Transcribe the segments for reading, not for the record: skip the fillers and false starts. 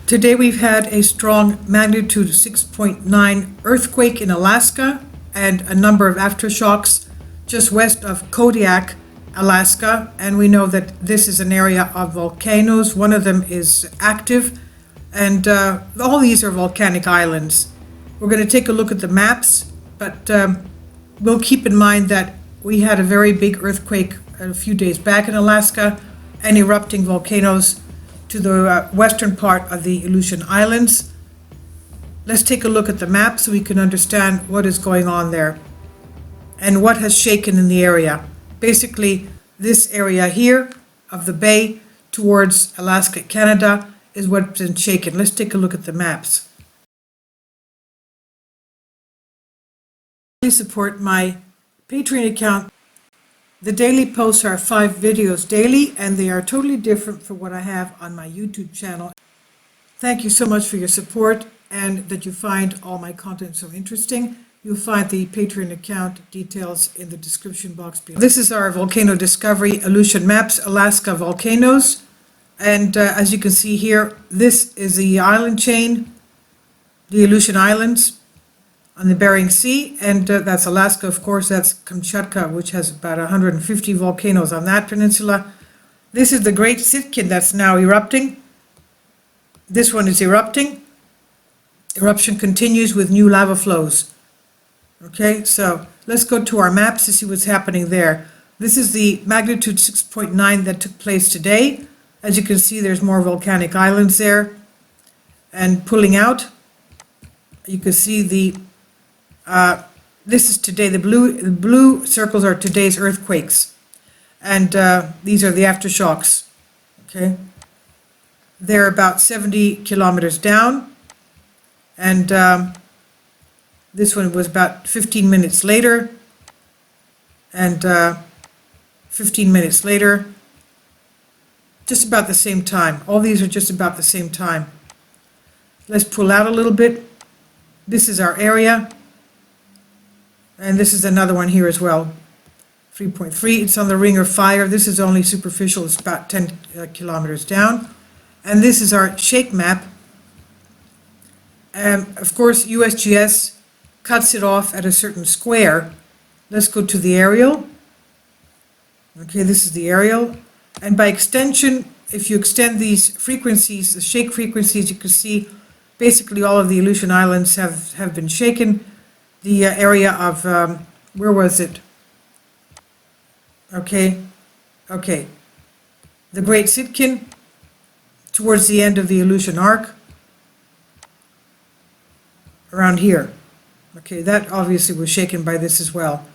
Today we've had a strong magnitude 6.9 earthquake in Alaska and a number of aftershocks just west of Kodiak, Alaska. And we know that this is an area of volcanoes. One of them is active, and all these are volcanic islands. We're going to take a look at the maps, but we'll keep in mind that we had a very big earthquake a few days back in Alaska and erupting volcanoes to the western part of the Aleutian Islands. Let's take a look at the map so we can understand what is going on there and what has shaken in the area. Basically, this area here of the bay towards Alaska, Canada is what's been shaken. Let's take a look at the maps. Please support my Patreon account. The daily posts are 5 videos daily, and they are totally different from what I have on my YouTube channel. Thank you so much for your support and that you find all my content so interesting. You'll find the Patreon account details in the description box below. This is our volcano discovery Aleutian maps, Alaska volcanoes. And as you can see here, this is the island chain, the Aleutian Islands on the Bering Sea, and that's Alaska, of course. That's Kamchatka, which has about 150 volcanoes on that peninsula. This is the Great Sitkin that's now erupting. This one is erupting. Eruption continues with new lava flows. Okay, so let's go to our maps to see what's happening there. This is the magnitude 6.9 that took place today. As you can see, there's more volcanic islands there and pulling out. You can see this is today. The blue circles are today's earthquakes, and these are the aftershocks. Okay, they're about 70 kilometers down, and this one was about 15 minutes later, and 15 minutes later, just about the same time. All these are just about the same time. Let's pull out a little bit. This is our area. And this is another one here as well, 3.3. It's on the Ring of Fire. This is only superficial. It's about 10 kilometers down. And this is our shake map. Of course, USGS cuts it off at a certain square. Let's go to the aerial. Okay, this is the aerial. And by extension, if you extend these frequencies, the shake frequencies, you can see basically all of the Aleutian Islands have been shaken. The area of, where was it? Okay. The Great Sitkin, towards the end of the Aleutian Arc, around here. Okay, that obviously was shaken by this as well.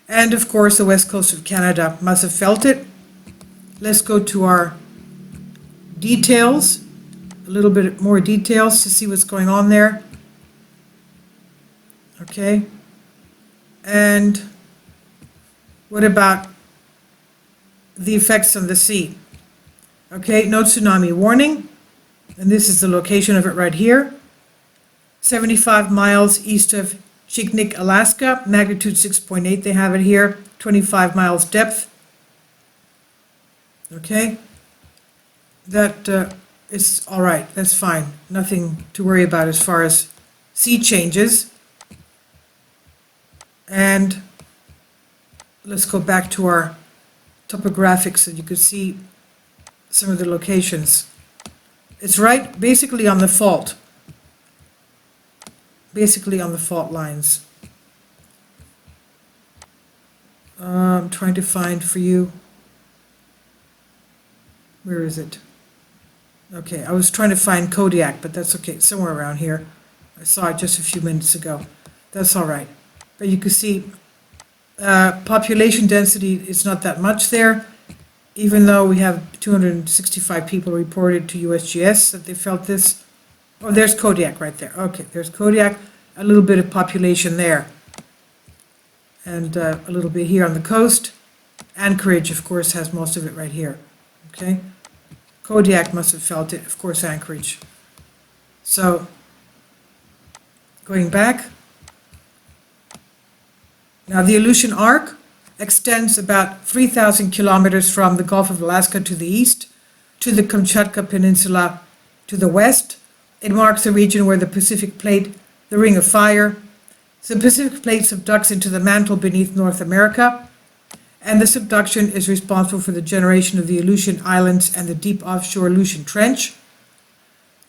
And of course, the west coast of Canada must have felt it. Let's go to our details, a little bit more details to see what's going on there. Okay, and what about the effects on the sea? Okay, no tsunami warning, and this is the location of it right here. 75 miles east of Chignik, Alaska, magnitude 6.8, they have it here, 25 miles depth. Okay, that is all right, that's fine, nothing to worry about as far as sea changes. And let's go back to our topographics so you can see some of the locations. It's right basically on the fault. Basically on the fault lines. I'm trying to find for you. Where is it? Okay, I was trying to find Kodiak, but that's okay. It's somewhere around here. I saw it just a few minutes ago. That's all right. But you can see population density is not that much there, even though we have 265 people reported to USGS that they felt this. Oh, there's Kodiak right there. Okay, there's Kodiak, a little bit of population there. And a little bit here on the coast. Anchorage, of course, has most of it right here. Okay, Kodiak must have felt it, of course, Anchorage. So, going back. Now, the Aleutian Arc extends about 3,000 kilometers from the Gulf of Alaska to the east, to the Kamchatka Peninsula to the west, It marks the region where the Pacific Plate, the Ring of Fire, the Pacific Plate subducts into the mantle beneath North America, and the subduction is responsible for the generation of the Aleutian Islands and the deep offshore Aleutian Trench.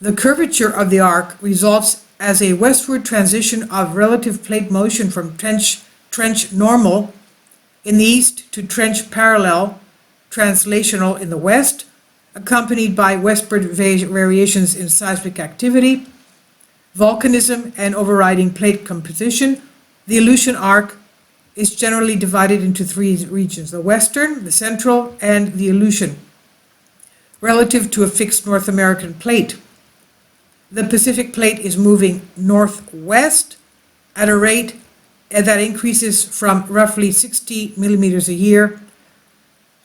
The curvature of the arc results as a westward transition of relative plate motion from trench normal in the east to trench parallel translational in the west, accompanied by westward variations in seismic activity, volcanism, and overriding plate composition. The Aleutian arc is generally divided into three regions: the western, the central, and the Aleutian, relative to a fixed North American plate. The Pacific Plate is moving northwest at a rate that increases from roughly 60 millimeters a year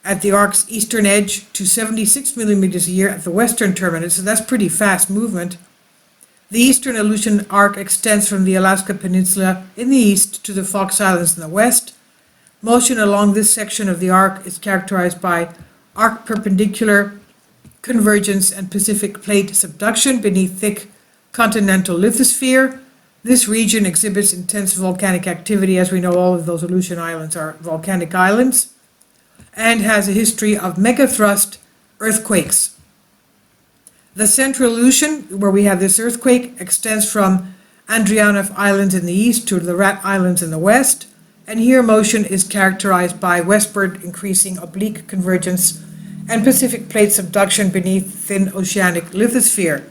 at the arc's eastern edge to 76 millimeters a year at the western terminus, so that's pretty fast movement. The eastern Aleutian arc extends from the Alaska Peninsula in the east to the Fox Islands in the west. Motion along this section of the arc is characterized by arc perpendicular convergence and Pacific Plate subduction beneath thick continental lithosphere. This region exhibits intense volcanic activity. As we know, all of those Aleutian islands are volcanic islands, and has a history of megathrust earthquakes. The central Aleutian, where we have this earthquake, extends from Andreanof Islands in the east to the Rat Islands in the west, and here motion is characterized by westward increasing oblique convergence and Pacific Plate subduction beneath thin oceanic lithosphere.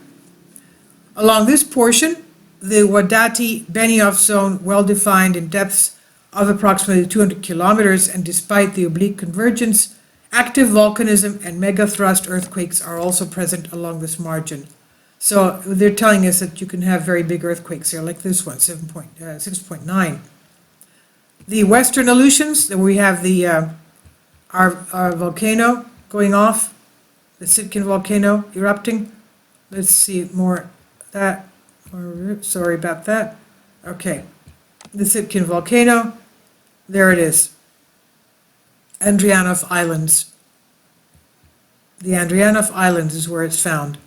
Along this portion, the Wadati-Benioff zone, well defined in depths of approximately 200 kilometers, and despite the oblique convergence, active volcanism and megathrust earthquakes are also present along this margin. So they're telling us that you can have very big earthquakes here, like this one, 6.9. The western Aleutians, we have the our volcano going off, the Sitkin volcano erupting. Let's see more that. Sorry about that. Okay, the Sitkin volcano. There it is. Andreanof Islands. The Andreanof Islands is where it's found.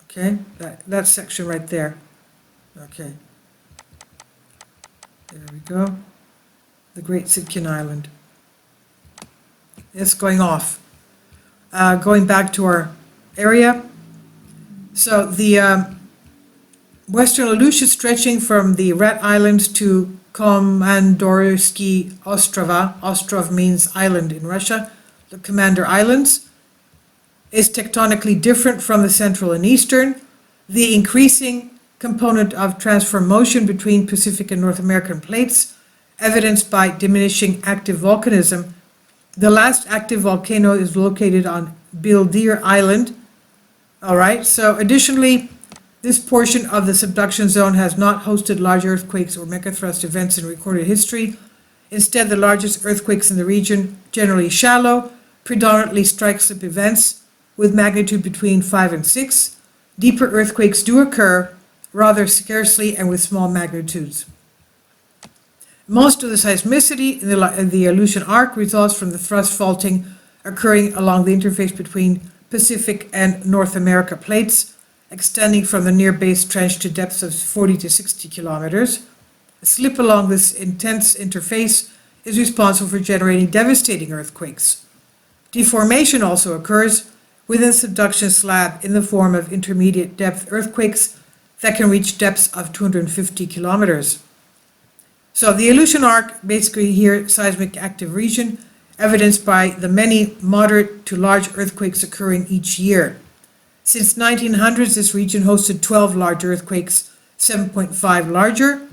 Okay, that section right there. Okay. There we go. The Great Sitkin Island. It's going off. Going back to our area. So the Western Aleutian stretching from the Rat Islands to Komandorsky Ostrova, Ostrov means island in Russia, the Commander Islands, is tectonically different from the central and eastern. The increasing component of transfer motion between Pacific and North American plates, evidenced by diminishing active volcanism. The last active volcano is located on Bildir Island. All right, so additionally, this portion of the subduction zone has not hosted large earthquakes or megathrust events in recorded history. Instead, the largest earthquakes in the region, generally shallow, predominantly strike-slip events with magnitude between 5 and 6. Deeper earthquakes do occur, rather scarcely and with small magnitudes. Most of the seismicity in the Aleutian arc results from the thrust faulting occurring along the interface between Pacific and North America plates, extending from the near base trench to depths of 40 to 60 kilometers. A slip along this intense interface is responsible for generating devastating earthquakes. Deformation also occurs within the subduction slab in the form of intermediate depth earthquakes that can reach depths of 250 kilometers. So the Aleutian arc, basically here, seismic active region, evidenced by the many moderate to large earthquakes occurring each year. Since 1900s, this region hosted 12 large earthquakes, 7.5 larger.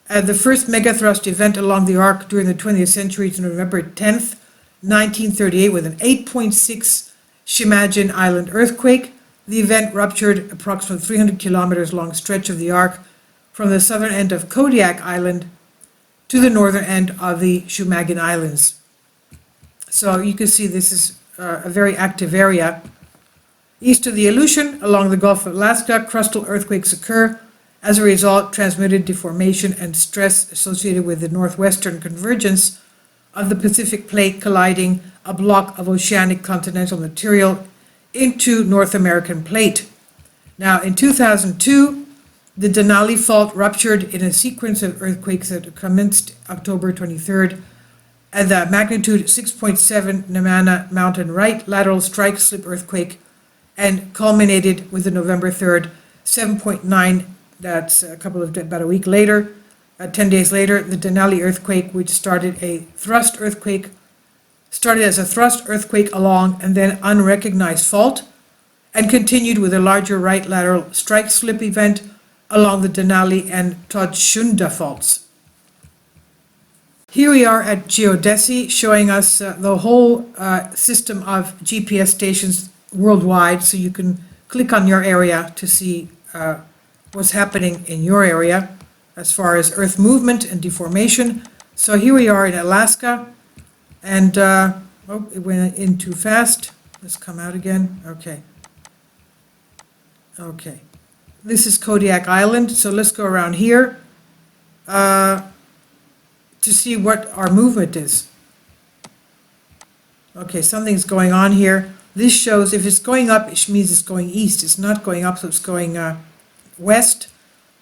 The first megathrust event along the arc during the 20th century is November 10th, 1938, with an 8.6 Shimajin Island earthquake. The event ruptured approximately 300 kilometers long stretch of the arc from the southern end of Kodiak Island to the northern end of the Shumagin Islands. So you can see this is a very active area. East of the Aleutian, along the Gulf of Alaska, crustal earthquakes occur. As a result, transmitted deformation and stress associated with the northwestern convergence of the Pacific Plate colliding a block of oceanic continental material into North American plate. Now, in 2002, the Denali Fault ruptured in a sequence of earthquakes that commenced October 23rd at the magnitude 6.7 Namana Mountain right lateral strike slip earthquake and culminated with the November 3rd 7.9, that's about a week later, 10 days later, the Denali earthquake, which started as a thrust earthquake along and then unrecognized fault, and continued with a larger right lateral strike slip event along the Denali and Todshunda faults. Here we are at geodesy, showing us the whole system of GPS stations worldwide, so you can click on your area to see what's happening in your area as far as Earth movement and deformation. So here we are in Alaska, and it went in too fast. Let's come out again. Okay. This is Kodiak Island, so let's go around here to see what our movement is. Okay, something's going on here. This shows if it's going up, it means it's going east. It's not going up, so it's going west.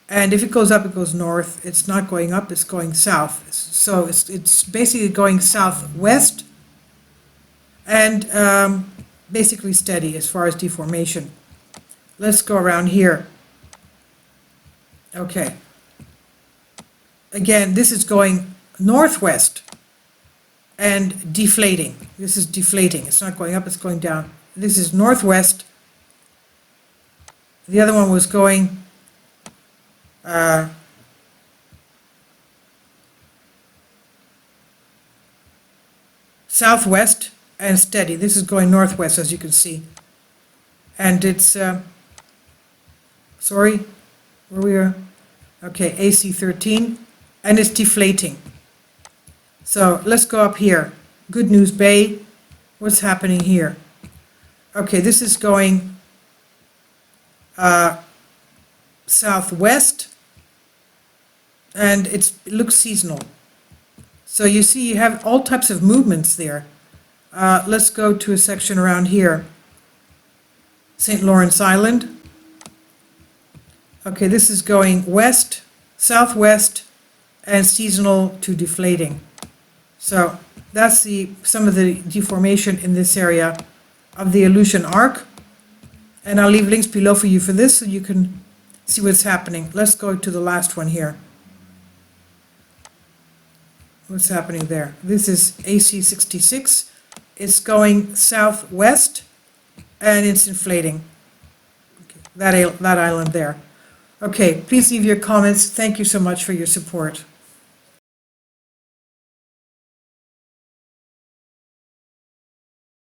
And if it goes up, it goes north. It's not going up, it's going south. So it's basically going southwest and basically steady as far as deformation. Let's go around here. Okay. Again, this is going northwest and deflating. This is deflating. It's not going up, it's going down. This is northwest. The other one was going southwest and steady. This is going northwest, as you can see. And it's, sorry, where we are? Okay, AC13, and it's deflating. So let's go up here. Good News Bay. What's happening here? Okay, this is going southwest, and it looks seasonal. So you see you have all types of movements there. Let's go to a section around here. St. Lawrence Island. Okay, this is going west, southwest, and seasonal to deflating. So that's some of the deformation in this area of the Aleutian arc. And I'll leave links below for you for this so you can see what's happening. Let's go to the last one here. What's happening there? This is AC66. It's going southwest and it's inflating. Okay, that island there. Okay, please leave your comments. Thank you so much for your support.